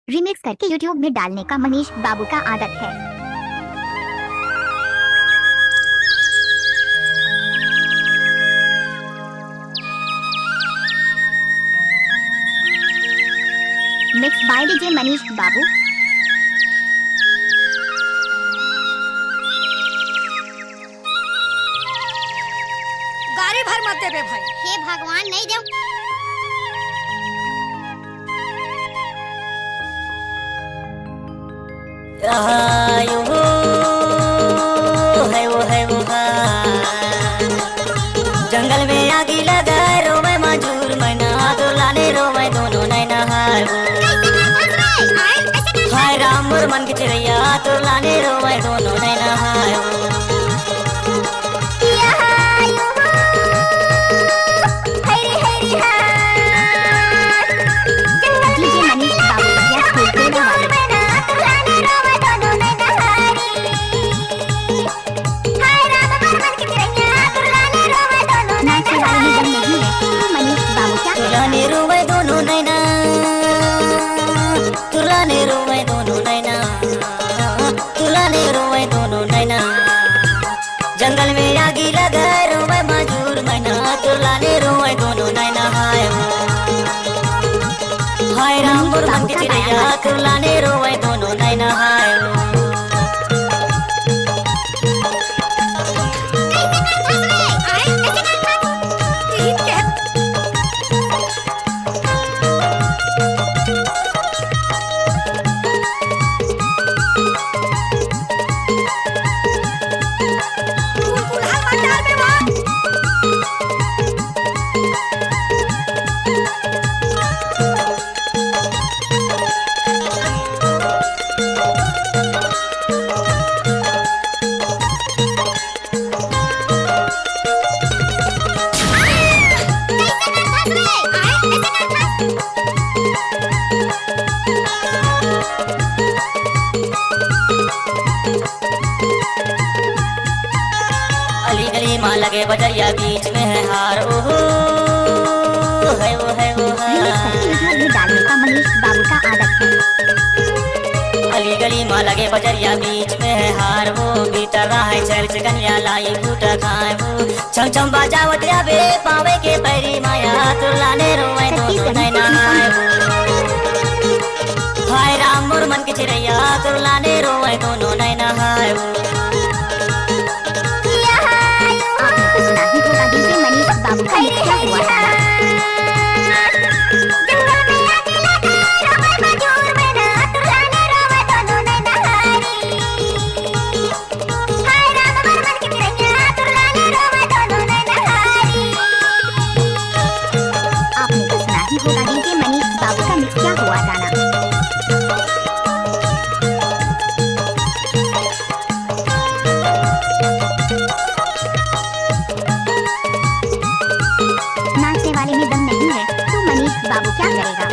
Remix करके YouTube में डालने का मनीष बाबू का आदत है। मिक्स बाय डीजे मनीष बाबू। गाड़ी भर मत देबे भाई। हे भगवान नहीं दे। जंगल में आगी लगा रोवे मजूर मैना तो लाने रोवे दोनों नैना हाय राम मोर मन की चिड़ैया तो लाने रोवे दोनों नैना हाय तुलाने रोवे दोनों नैना तुलाने रोवे दोनों नैना तुलाने रोवे दोनों नैना जंगल में आगी लगा रोवे मजूर मैना तुलाने रोवे दोनों नैना हाय राम मोर मन की चिड़ैया तुलाने रोवे दोनों नैना हाय अली गली माँ लगे बजरिया बीच में है हार ओहो है वो डालने का मनीष बाबू का आदत है। अली गली माँ लगे बजरिया बीच में है हार वो भीतर रहा है चल चिकनिया लाई फूटा खाए वो छम छम बाजावत बे पावे के पैरी माया तुलाने रोवे दोनों नैना हाय राम मोर मन की चिड़ैया तुलाने रोवे दोनों नैना हाय मनीष बाबू का क्या हुआ था? आपने तो सुना ही होगा डीजे मनीष बाबू का मिक्स क्या हुआ गाना। नाचने वाले में दम नहीं है तो मनीष बाबू क्या करेगा?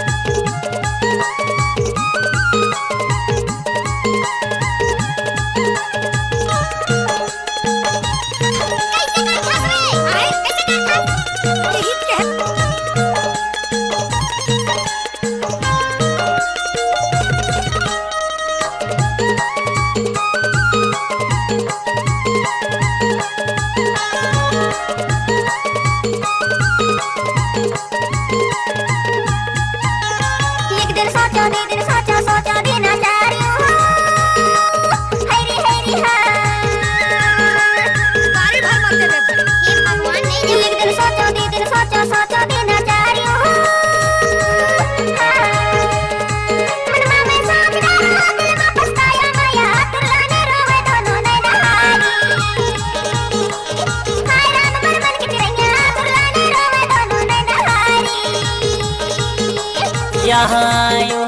यहाँ यो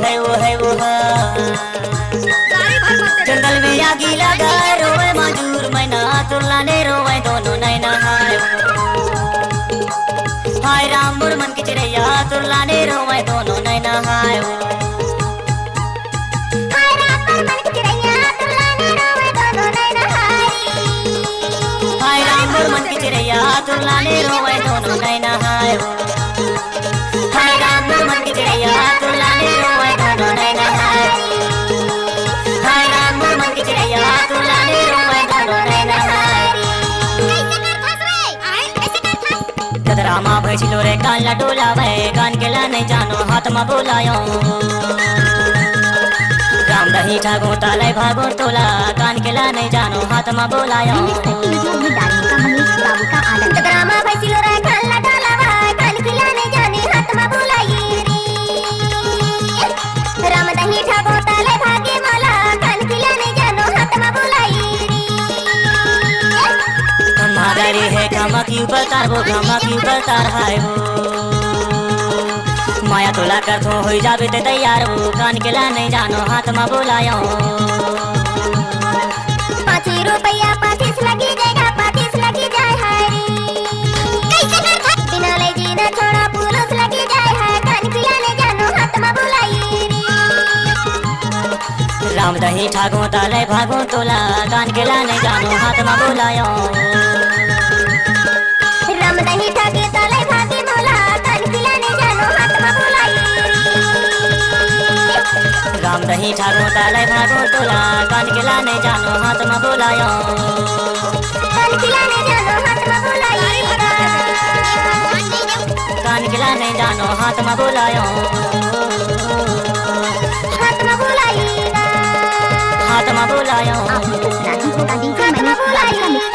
है वो जंगल में आगी लगा रोवे मजूर मैना तुलाने रोवे दोनों नैना हाय राम मोर मन की चिड़ैया तुलाने रोवे दोनों नैना हाय राम मोर मन की चिड़ैया तुलाने रोवे दोनों नैना हाय राम मोर मन की चिड़ैया रामा भैसिलो रे कान ला डोलावे कान के ला नहीं जानो हाथ में बोलायो राम दही ठागो ताले भागो तोला कान के ला नहीं जानो हाथ में बोलायो रिमिक्स करके यूट्यूब में डालने का मनीष बाबू का आदत। रामा भैसिलो रे कान ला डालावा कान खिलाने जाने हाथ में बुलाई रे राम दही ठाको ताले भागे मोला कान खिलाने जानो हाथ में बुलाई मागरे है कामा की ऊपर तार वो कामा की ऊपर तार हाय वो माया तोला कर थो हो जाबे ते तैयार वो कान के ला नहीं जानो हाथ में बोलायो 5 रुपया 25 लगी जाएगा 25 लगी जाए हारी कैसे कर बिना ले जीना छोड़ा पुलिस लगी जाए है कान खिलाने जानो हाथ में बुलाई राम दही ठागो ताले भागो तोला कान के ला नहीं जानो हाथ में बोलायो राम दही ठाके ताले भागे मोला कान खिलाने जानो हाथ में बुलाई राम दही ठागो ताले भागो तोला कान के ला नहीं जानो हाथ में बोलायो कान खिलाने जानो हाथ में बुलाई कान के ला नहीं जानो हाथ में बोलायो हाथ में बुलाई हाथ में बोलायो आपने सुना ही होगा डीजे मनीष बाबू का मिक्स